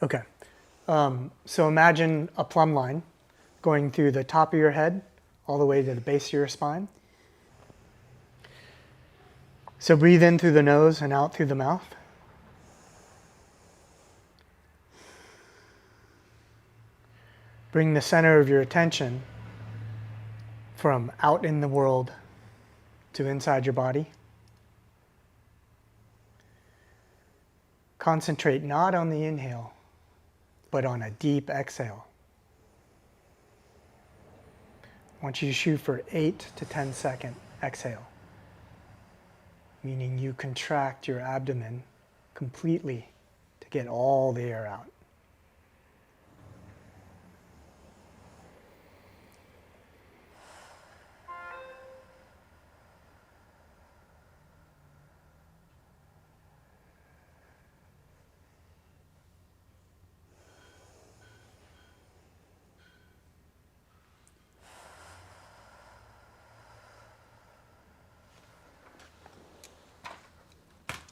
Okay. So imagine a plumb line going through the top of your head all the way to the base of your spine. So breathe in through the nose and out through the mouth. Bring the center of your attention from out in the world to inside your body. Concentrate not on the inhale, but on a deep exhale. I want you to shoot for 8 to 10 second exhale, meaning you contract your abdomen completely to get all the air out.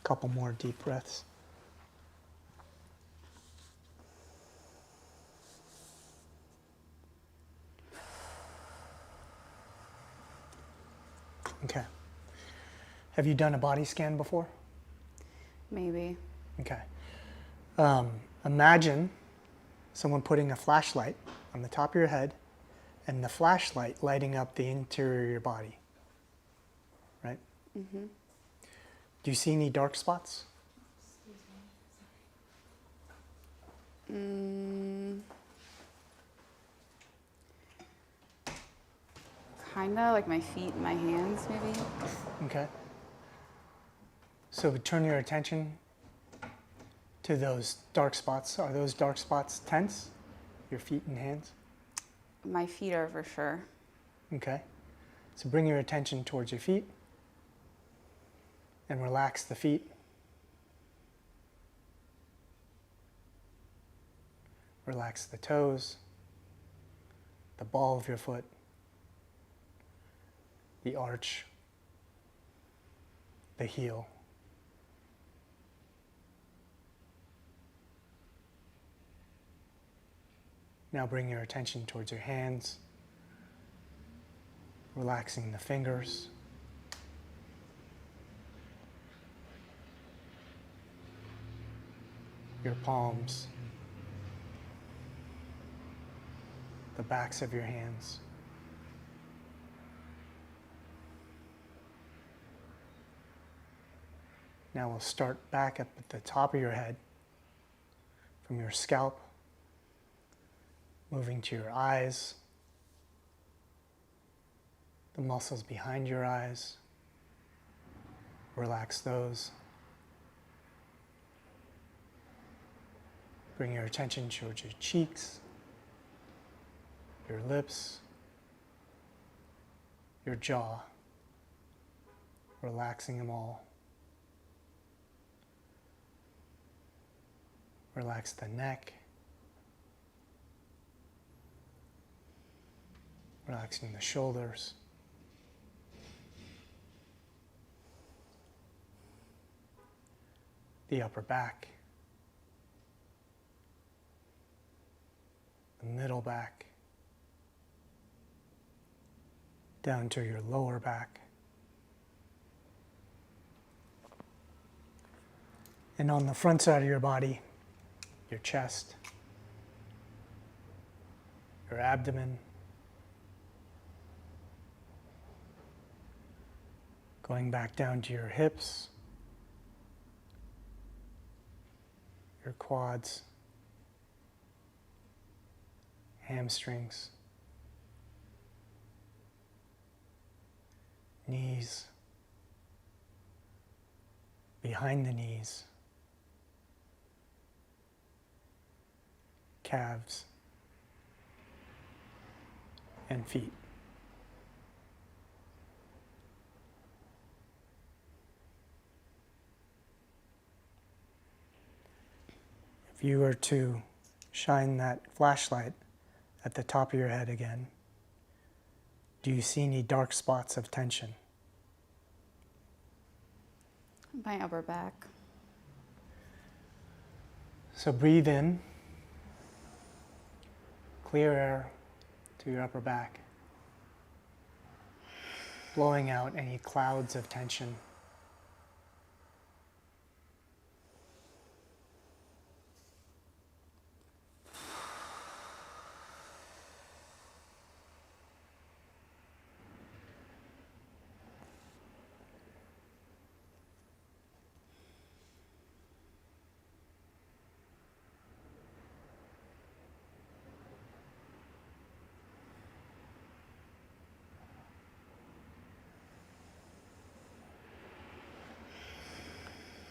Couple more deep breaths. Okay. Have you done a body scan before? Maybe. Okay. Imagine someone putting a flashlight on the top of your head and the flashlight lighting up the interior of your body, right? Mm-hmm. Do you see any dark spots? Kinda like my feet and my hands, maybe. Okay. So turn your attention to those dark spots. Are those dark spots tense? Your feet and hands? My feet are for sure. Okay. So bring your attention towards your feet and relax the feet. Relax the toes, the ball of your foot, the arch, the heel. Now bring your attention towards your hands, relaxing the fingers, your palms, the backs of your hands. Now we'll start back up at the top of your head, from your scalp, moving to your eyes, the muscles behind your eyes. Relax those. Bring your attention towards your cheeks, your lips, your jaw, relaxing them all. Relax the neck, relaxing the shoulders, the upper back, the middle back, down to your lower back. And on the front side of your body, your chest, your abdomen, going back down to your hips, your quads, hamstrings, knees, behind the knees, calves, and feet. If you were to shine that flashlight at the top of your head again, do you see any dark spots of tension? My upper back. So breathe in clear air to your upper back, blowing out any clouds of tension.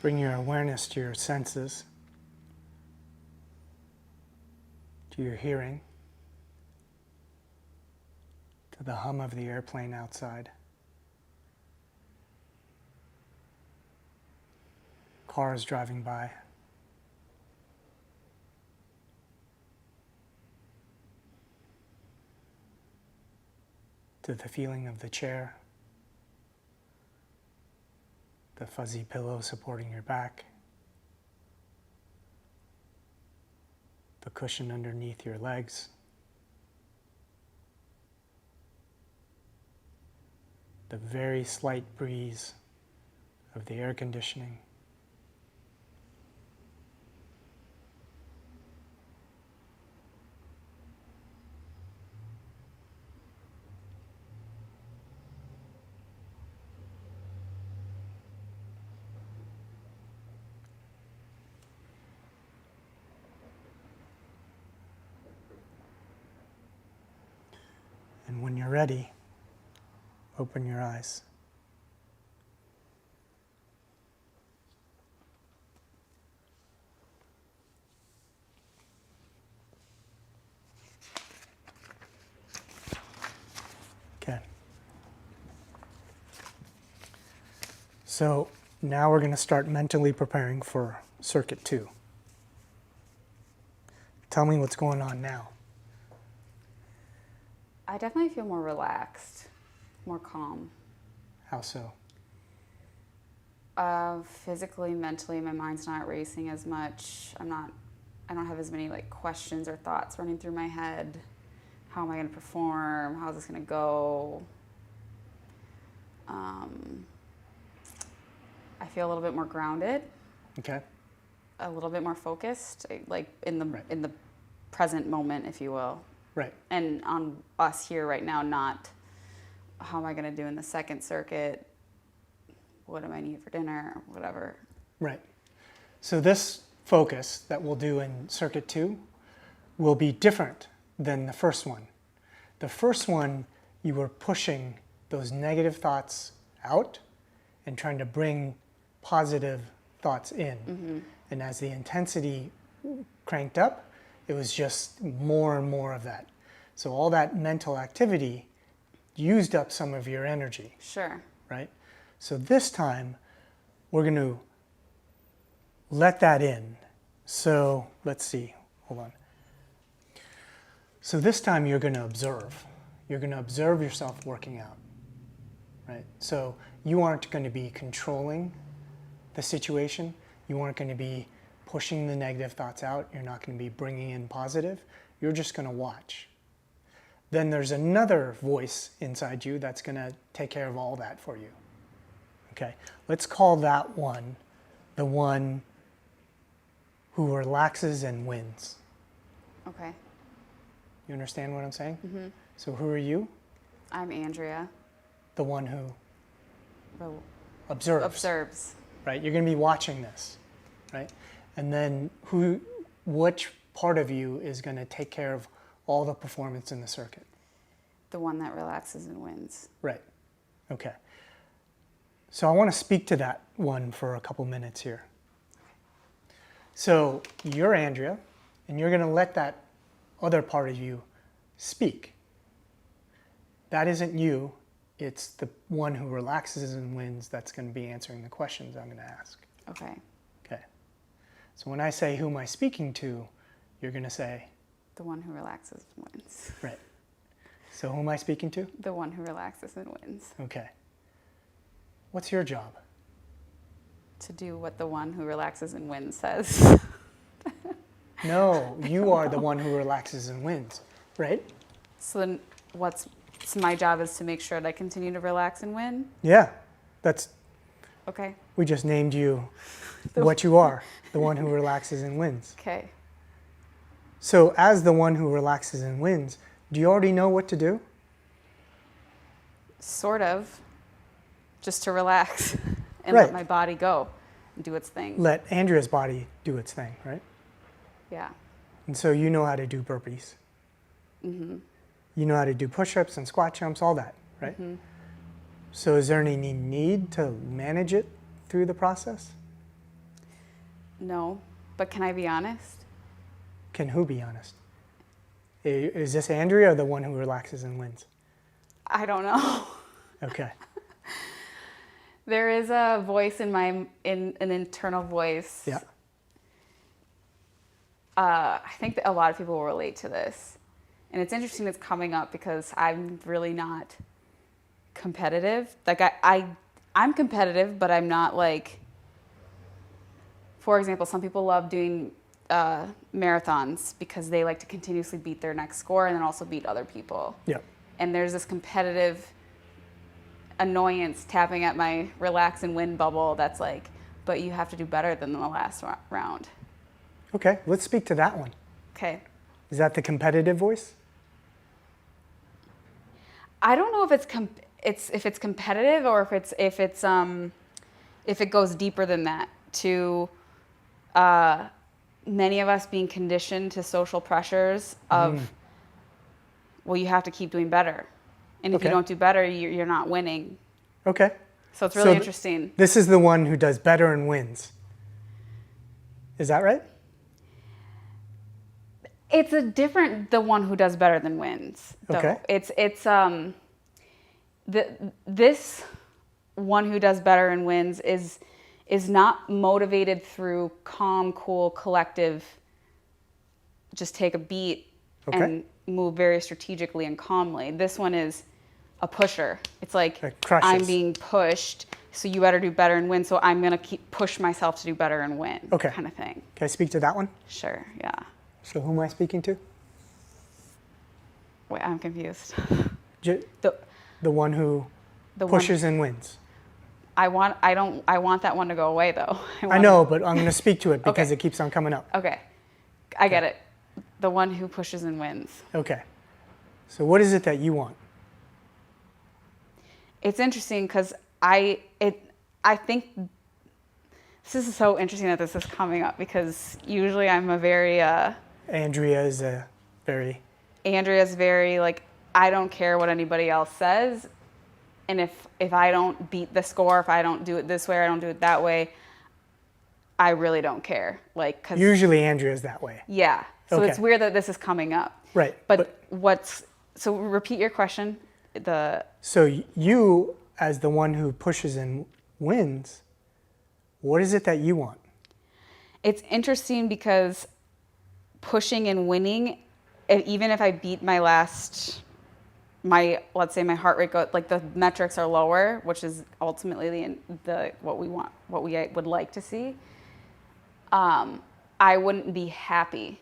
Bring your awareness to your senses, to your hearing, to the hum of the airplane outside. Cars driving by. To the feeling of the chair. The fuzzy pillow supporting your back, the cushion underneath your legs, the very slight breeze of the air conditioning. And when you're ready, open your eyes. Okay. So now we're going to start mentally preparing for circuit 2. Tell me what's going on now. I definitely feel more relaxed, more calm. How so? Physically, mentally, my mind's not racing as much. I don't have as many like questions or thoughts running through my head. How am I going to perform? How's this going to go? I feel a little bit more grounded. Okay. A little bit more focused, like in the Right. in the present moment, if you will. Right. And on us here right now, not how am I going to do in the second circuit? What am I need for dinner? Whatever. Right. So this focus that we'll do in circuit 2 will be different than the first one. The first one, you were pushing those negative thoughts out and trying to bring positive thoughts in. Mm-hmm. And as the intensity cranked up, it was just more and more of that. So all that mental activity used up some of your energy, Sure. right? So this time, we're going to let that in. So let's see, hold on. So this time you're going to observe. You're going to observe yourself working out, right? So you aren't going to be controlling the situation. You aren't going to be pushing the negative thoughts out. You're not going to be bringing in positive. You're just going to watch. Then there's another voice inside you that's going to take care of all that for you. Okay, let's call that one the one who relaxes and wins. Okay. You understand what I'm saying? Mm-hmm. So who are you? I'm Andrea. The one who Well, observes. observes. Right? You're going to be watching this, right? And then which part of you is going to take care of all the performance in the circuit? The one that relaxes and wins. Right. Okay. So I want to speak to that one for a couple minutes here. So you're Andrea, and you're going to let that other part of you speak. That isn't you. It's the one who relaxes and wins that's going to be answering the questions I'm going to ask. Okay. Okay. So when I say, who am I speaking to, you're going to say, The one who relaxes and wins. right. So who am I speaking to? The one who relaxes and wins. Okay. What's your job? To do what the one who relaxes and wins says. No, you are the one who relaxes and wins. right? So then so my job is to make sure that I continue to relax and win? Yeah, Okay. we just named you what you are, the one who relaxes and wins. Okay. So as the one who relaxes and wins, do you already know what to do? Sort of. Just to relax and Right. let my body go and do its thing. Let Andrea's body do its thing, right? Yeah. And so you know how to do burpees. You know how to do push-ups and squat jumps, all that, right? So is there any need to manage it through the process? No. But can I be honest? Can who be honest? Is this Andrea or the one who relaxes and wins? I don't know. Okay. There is a voice in an internal voice. Yeah. I think that a lot of people will relate to this. And it's interesting it's coming up because I'm really not competitive. Like I'm competitive, but I'm not like, for example, some people love doing marathons because they like to continuously beat their next score and then also beat other people. Yeah. And there's this competitive annoyance tapping at my relax and win bubble that's like, but you have to do better than the last round. Okay, let's speak to that one. Okay. Is that the competitive voice? I don't know if it's competitive or if it goes deeper than that to many of us being conditioned to social pressures of well, you have to keep doing better. And if you Okay. don't do better, you're not winning. Okay. So it's really interesting. This is the one who does better and wins. Is that right? It's the one who does better than wins. Though. Okay. This one who does better and wins is not motivated through calm, cool, collective, just take a beat and move very strategically and calmly. This one is a pusher. It's like I'm being pushed, so you better do better and win, so I'm going to push myself to do better and win, kind of thing. Can I speak to that one? Sure, yeah. So who am I speaking to? Wait, I'm confused. The one who pushes and wins. I want that one to go away, though. I know, but I'm going to speak to it because it keeps on coming up. Okay, I get it. The one who pushes and wins. Okay. So what is it that you want? It's interesting because I think this is so interesting that this is coming up because usually I'm a very Andrea's very like I don't care what anybody else says, and if I don't beat the score, if I don't do it this way or I don't do it that way, I really don't care. Like 'cause usually Andrea's that way. Yeah. So it's weird that this is coming up. Right. But so repeat your question. So you, as the one who pushes and wins, what is it that you want? It's interesting because pushing and winning, even if I beat let's say my heart rate like the metrics are lower, which is ultimately what we want, what we would like to see. I wouldn't be happy.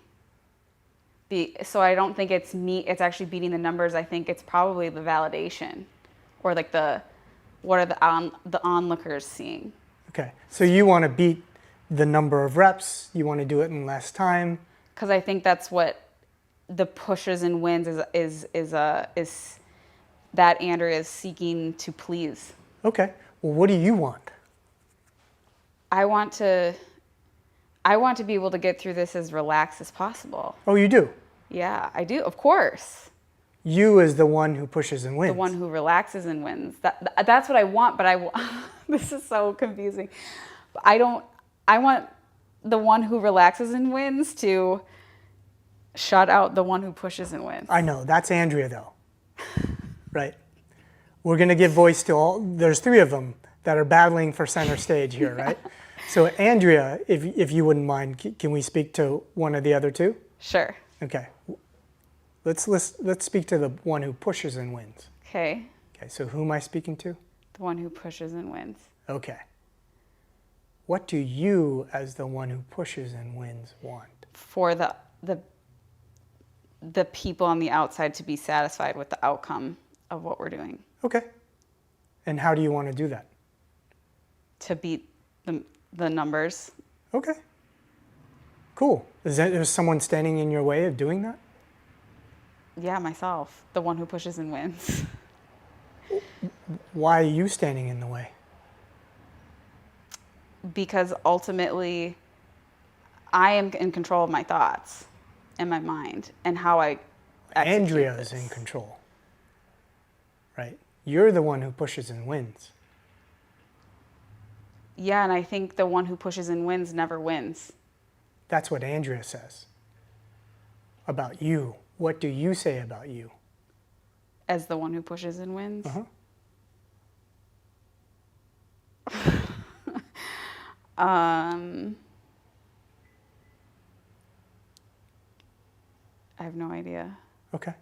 So I don't think it's it's actually beating the numbers. I think it's probably the validation or like what are the onlookers seeing. Okay. So you want to beat the number of reps. You want to do it in less time. Because I think that's what the pushes and wins is that Andrea is seeking to please. Okay. Well, what do you want? I want to be able to get through this as relaxed as possible. Oh, you do? Yeah, I do. Of course. You as the one who pushes and wins. The one who relaxes and wins. That's what I want, but this is so confusing. I want the one who relaxes and wins to shut out the one who pushes and wins. I know. That's Andrea, though. Right. We're going to give voice to all. There's 3 of them that are battling for center stage here, right? So Andrea, if you wouldn't mind, can we speak to one of the other 2? Sure. Okay. Let's speak to the one who pushes and wins. Okay. Okay, so who am I speaking to? The one who pushes and wins. Okay. What do you, as the one who pushes and wins, want? For the people on the outside to be satisfied with the outcome of what we're doing. Okay. And how do you want to do that? To beat the numbers. Okay. Cool. Is someone standing in your way of doing that? Yeah, myself. The one who pushes and wins. Why are you standing in the way? Because ultimately, I am in control of my thoughts and my mind and how I execute Andrea this. is in control, right? You're the one who pushes and wins. Yeah, and I think the one who pushes and wins never wins. That's what Andrea says about you. What do you say about you? As the one who pushes and wins? Uh-huh. I have no idea. Okay.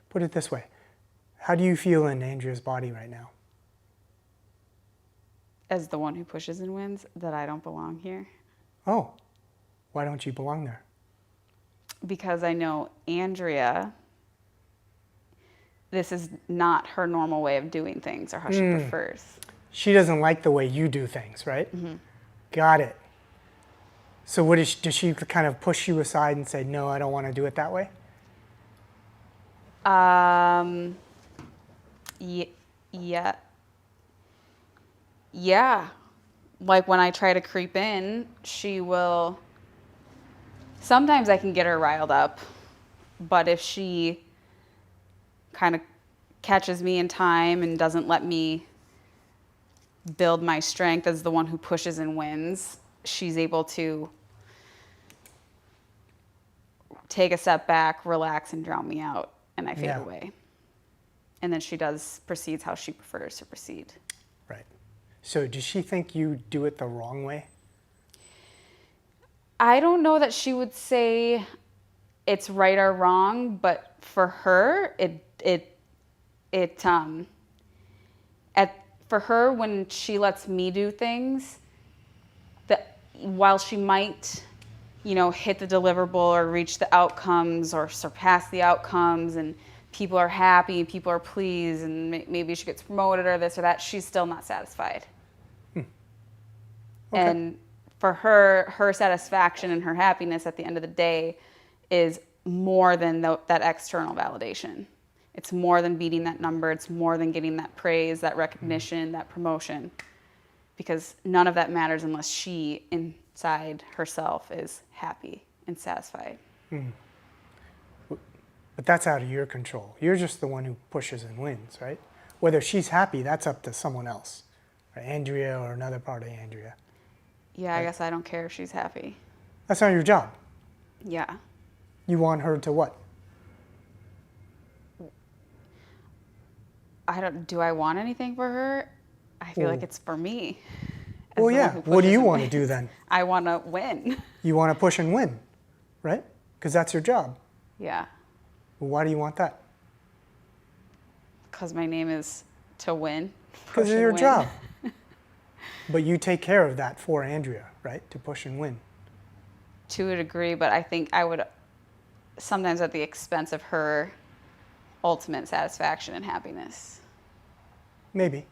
Put it this way. How do you feel in Andrea's body right now? As the one who pushes and wins, that I don't belong here. Oh, why don't you belong there? Because I know Andrea, this is not her normal way of doing things or how she prefers. She doesn't like the way you do things, right? Mm-hmm. Got it. So what does she kind of push you aside and say, no, I don't want to do it that way? Yeah. Yeah. Like when I try to creep in, she will, sometimes I can get her riled up, but if she kind of catches me in time and doesn't let me build my strength as the one who pushes and wins, she's able to take a step back, relax, and drown me out, and I fade away. And then she proceeds how she prefers to proceed. Right. So does she think you do it the wrong way? I don't know that she would say it's right or wrong, but for her, for her, when she lets me do things, that while she might, hit the deliverable or reach the outcomes or surpass the outcomes, and people are happy, people are pleased, and maybe she gets promoted or this or that, she's still not satisfied. Okay. And for her satisfaction and her happiness at the end of the day is more than that external validation. It's more than beating that number. It's more than getting that praise, that recognition, that promotion. Because none of that matters unless she, inside herself, is happy and satisfied. But that's out of your control. You're just the one who pushes and wins, right? Whether she's happy, that's up to someone else. Right? Andrea or another part of Andrea. Yeah, I guess I don't care if she's happy. That's not your job. Yeah. You want her to what? Do I want anything for her? I feel like it's for me. Well, yeah. What do you want to do then? I want to win. You want to push and win, right? Because that's your job. Yeah. Well, why do you want that? Because my name is to win. Because it's your job. But you take care of that for Andrea, right? To push and win. To a degree, but I think I would sometimes at the expense of her ultimate satisfaction and happiness. Maybe.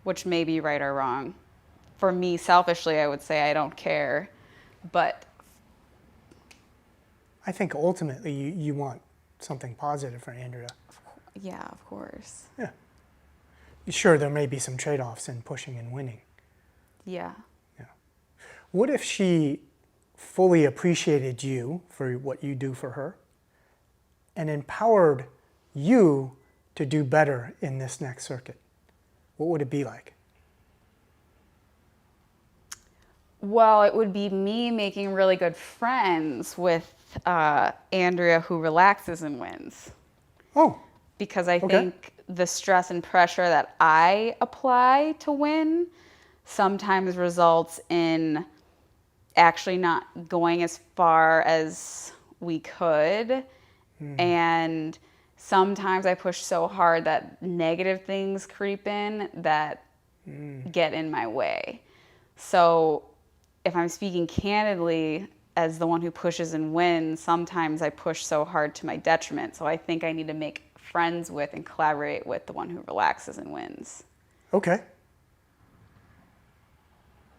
Which may be right or wrong. For me, selfishly, I would say I don't care, but I think ultimately you want something positive for Andrea. yeah, of course. Yeah. Sure, there may be some trade-offs in pushing and winning. Yeah. Yeah. What if she fully appreciated you for what you do for her and empowered you to do better in this next circuit? What would it be like? Well, it would be me making really good friends with Andrea, who relaxes and wins. Oh. Because I think the stress and pressure that I apply to win sometimes results in actually not going as far as we could. And sometimes I push so hard that negative things creep in that get in my way. So if I'm speaking candidly, as the one who pushes and wins, sometimes I push so hard to my detriment. So I think I need to make friends with and collaborate with the one who relaxes and wins. Okay.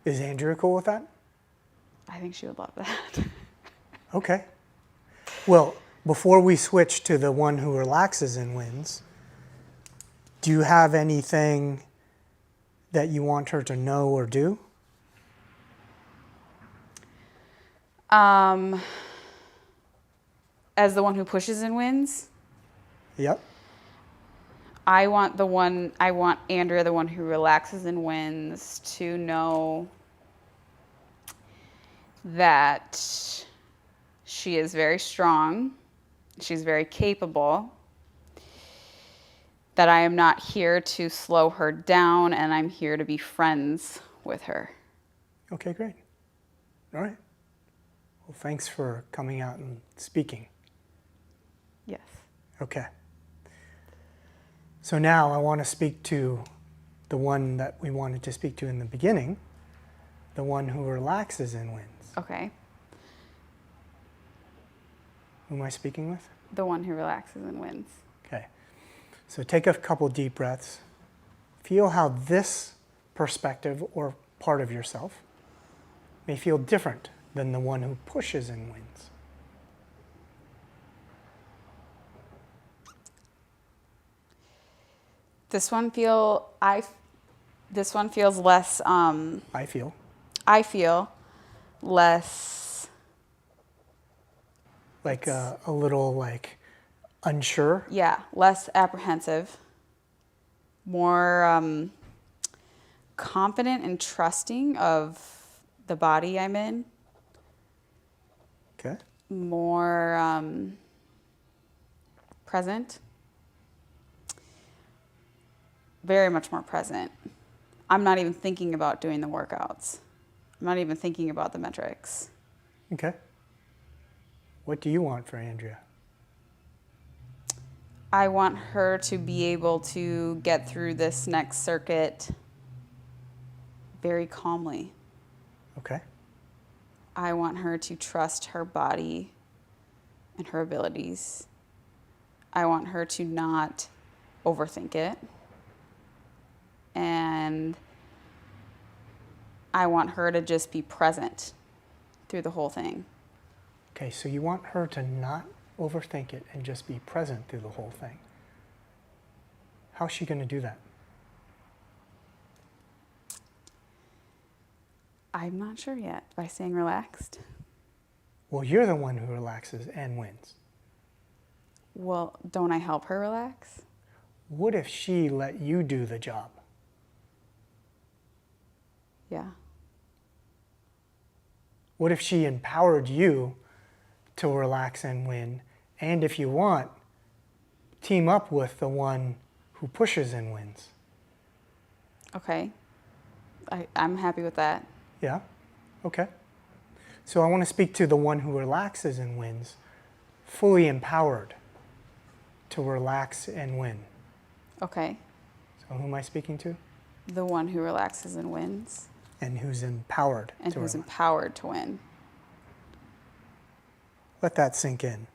Is Andrea cool with that? I think she would love that. Okay. Well, before we switch to the one who relaxes and wins, do you have anything that you want her to know or do? As the one who pushes and wins, Yep. I want Andrea, the one who relaxes and wins, to know that she is very strong, she's very capable, that I am not here to slow her down, and I'm here to be friends with her. Okay, great. All right. Well, thanks for coming out and speaking. Yes. Okay. So now I want to speak to the one that we wanted to speak to in the beginning, the one who relaxes and wins. Okay. Who am I speaking with? The one who relaxes and wins. Okay. So take a couple deep breaths. Feel how this perspective or part of yourself may feel different than the one who pushes and wins. This one feels less. I feel. I feel less. Like a little like unsure. Yeah, less apprehensive. More confident and trusting of the body I'm in. Okay. More present. Very much more present. I'm not even thinking about doing the workouts. I'm not even thinking about the metrics. Okay. What do you want for Andrea? I want her to be able to get through this next circuit very calmly. Okay. I want her to trust her body and her abilities. I want her to not overthink it. And I want her to just be present through the whole thing. Okay, so you want her to not overthink it and just be present through the whole thing. How's she going to do that? I'm not sure yet. By staying relaxed? Well, you're the one who relaxes and wins. Well, don't I help her relax? What if she let you do the job? Yeah. What if she empowered you to relax and win? And if you want, team up with the one who pushes and wins. Okay. I'm happy with that. Yeah? Okay. So I want to speak to the one who relaxes and wins, fully empowered to relax and win. Okay. So who am I speaking to? The one who relaxes and wins. And who's empowered And to who's relax. empowered to win. Let that sink in.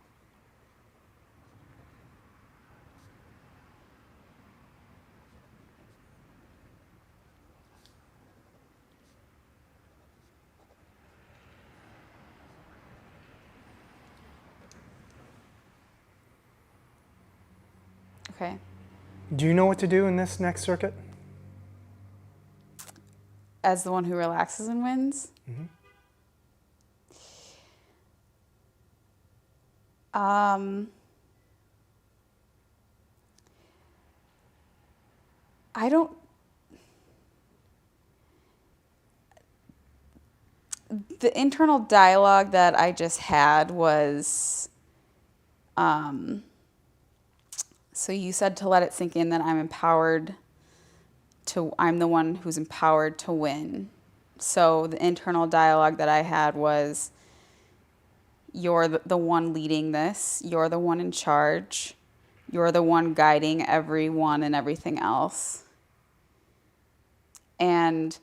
Okay. Do you know what to do in this next circuit? As the one who relaxes and wins? Mm-hmm. I don't. The internal dialogue that I just had was, so you said to let it sink in that I'm the one who's empowered to win. So the internal dialogue that I had was, you're the one leading this, you're the one in charge, you're the one guiding everyone and everything else. And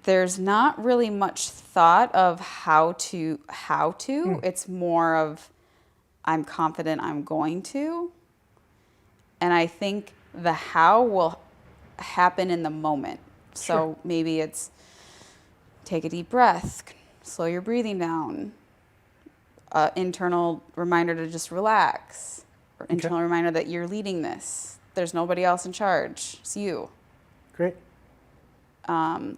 there's not really much thought of how to. It's more of I'm confident I'm going to. And I think the how will happen in the moment. So maybe it's take a deep breath, slow your breathing down, internal reminder to just relax, or internal reminder that you're leading this. There's nobody else in charge. It's you. Great. I'm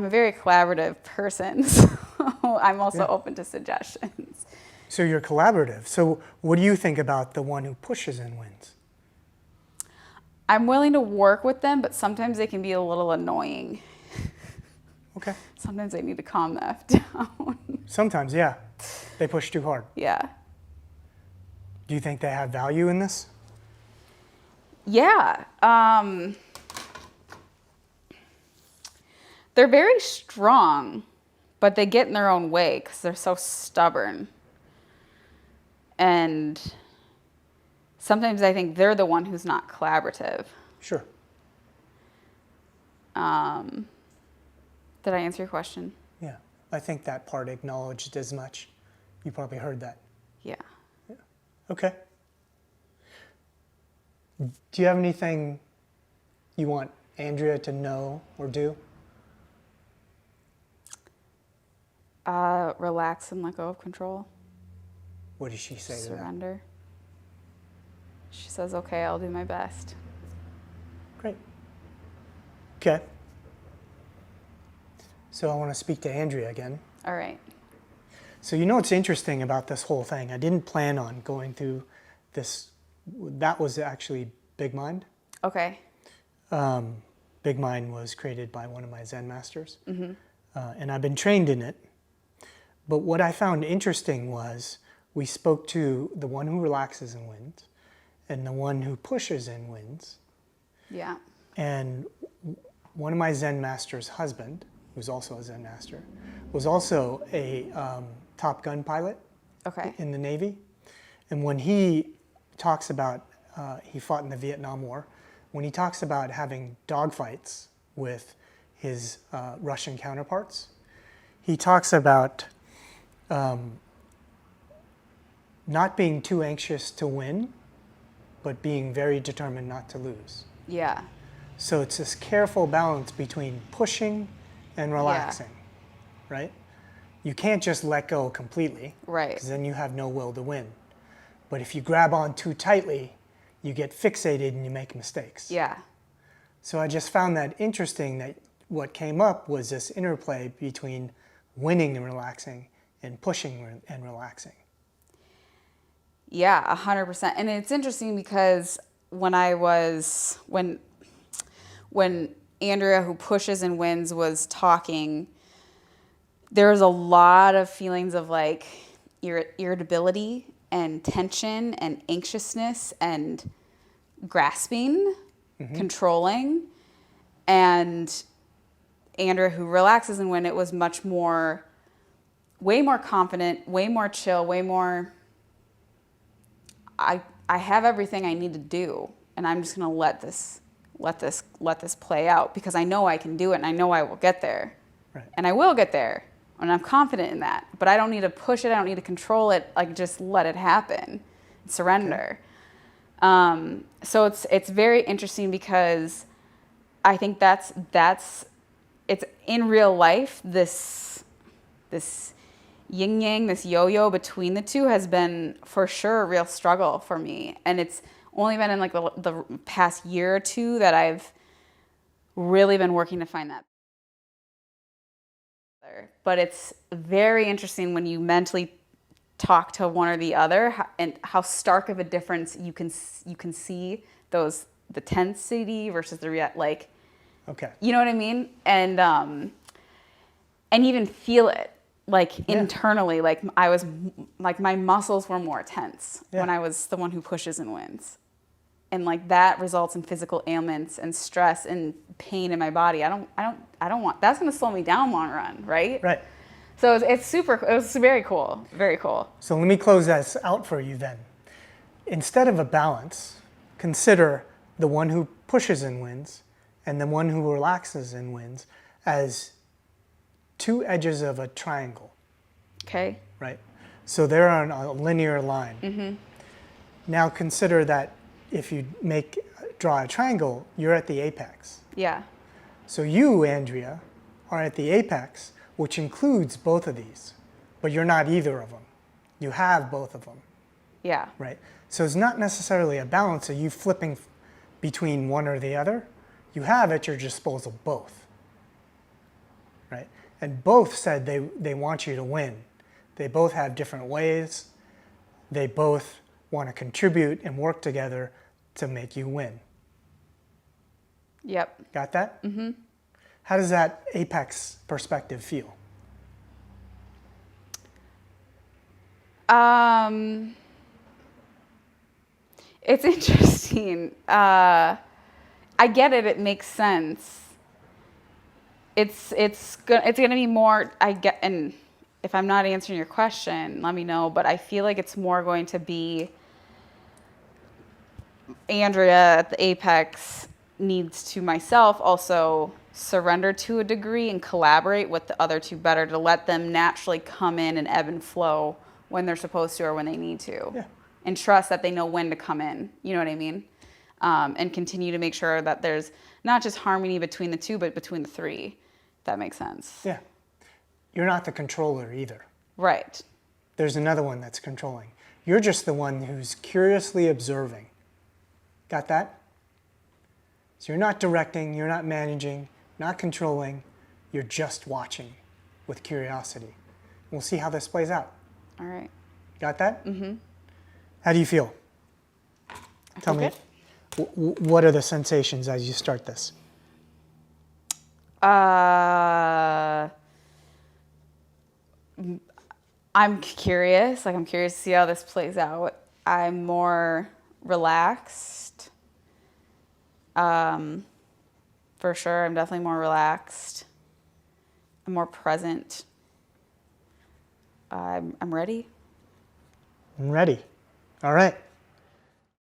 a very collaborative person, so I'm also open to suggestions. So you're collaborative. So what do you think about the one who pushes and wins? I'm willing to work with them, but sometimes they can be a little annoying. Okay. Sometimes I need to calm the F down. Sometimes, yeah. They push too hard. Yeah. Do you think they have value in this? Yeah. They're very strong, but they get in their own way because they're so stubborn. And sometimes I think they're the one who's not collaborative. Sure. Did I answer your question? Yeah. I think that part acknowledged as much. You probably heard that. Yeah. Okay. Do you have anything you want Andrea to know or do? Relax and let go of control. What does she say to that? Surrender. She says, okay, I'll do my best. Great. Okay. So I want to speak to Andrea again. All right. So you know what's interesting about this whole thing? I didn't plan on going through this. That was actually Big Mind. Okay. Big Mind was created by one of my Zen masters. And I've been trained in it. But what I found interesting was we spoke to the one who relaxes and wins and the one who pushes and wins. Yeah. And one of my Zen master's husband, who's also a Zen master, was also a Top Gun pilot in the Navy. And when he talks about, he fought in the Vietnam War, when he talks about having dogfights with his Russian counterparts, he talks about not being too anxious to win, but being very determined not to lose. Yeah. So it's this careful balance between pushing and relaxing, right? You can't just let go completely, Right. because then you have no will to win. But if you grab on too tightly, you get fixated and you make mistakes. Yeah. So I just found that interesting that what came up was this interplay between winning and relaxing and pushing and relaxing. Yeah, 100%. And it's interesting because when Andrea, who pushes and wins, was talking, there was a lot of feelings of like irritability and tension and anxiousness and grasping, controlling. And Andrea, who relaxes and wins, it was much more, way more confident, way more chill, way more, I have everything I need to do, and I'm just gonna let this play out because I know I can do it and I know I will get there. Right. And I will get there, and I'm confident in that. But I don't need to push it. I don't need to control it. Like, just let it happen. Surrender. Okay. So it's very interesting because I think that's it's in real life, this yin yang, this yo-yo between the two has been for sure a real struggle for me. And it's only been in like the past year or two that I've really been working to find that. But it's very interesting when you mentally talk to one or the other and how stark of a difference you can see the tensity versus the like. Okay. You know what I mean? And even feel it. Like internally, like I was, like my muscles were more tense when I was the one who pushes and wins. And like that results in physical ailments and stress and pain in my body. I don't want, that's going to slow me down long run, right? Right. So it was very cool. Very cool. So let me close this out for you then. Instead of a balance, consider the one who pushes and wins and the one who relaxes and wins as two edges of a triangle, Okay. right? So they're on a linear line. Mm-hmm. Now consider that if you draw a triangle, you're at the apex. Yeah. So you, Andrea, are at the apex, which includes both of these, but you're not either of them. You have both of them, Yeah. right? So it's not necessarily a balance of you flipping between one or the other. You have at your disposal both, right? And both said they want you to win. They both have different ways. They both want to contribute and work together to make you win. Yep. Got that? Mm-hmm. How does that apex perspective feel? It's interesting. I get it. It makes sense. It's gonna be more. And if I'm not answering your question, let me know. But I feel like it's more going to be Andrea at the apex needs to myself also surrender to a degree and collaborate with the other two better to let them naturally come in and ebb and flow when they're supposed to or when they need to. Yeah. And trust that they know when to come in. You know what I mean? And continue to make sure that there's not just harmony between the two, but between the three. If that makes sense. Yeah. You're not the controller either. Right. There's another one that's controlling. You're just the one who's curiously observing. Got that? So you're not directing, you're not managing, not controlling. You're just watching with curiosity. We'll see how this plays out. All right. Got that? Mm-hmm. How do you feel? Tell me, good. What are the sensations as you start this? I'm curious. I'm curious to see how this plays out. I'm more relaxed. For sure, I'm definitely more relaxed. I'm more present. I'm ready. I'm ready. All right.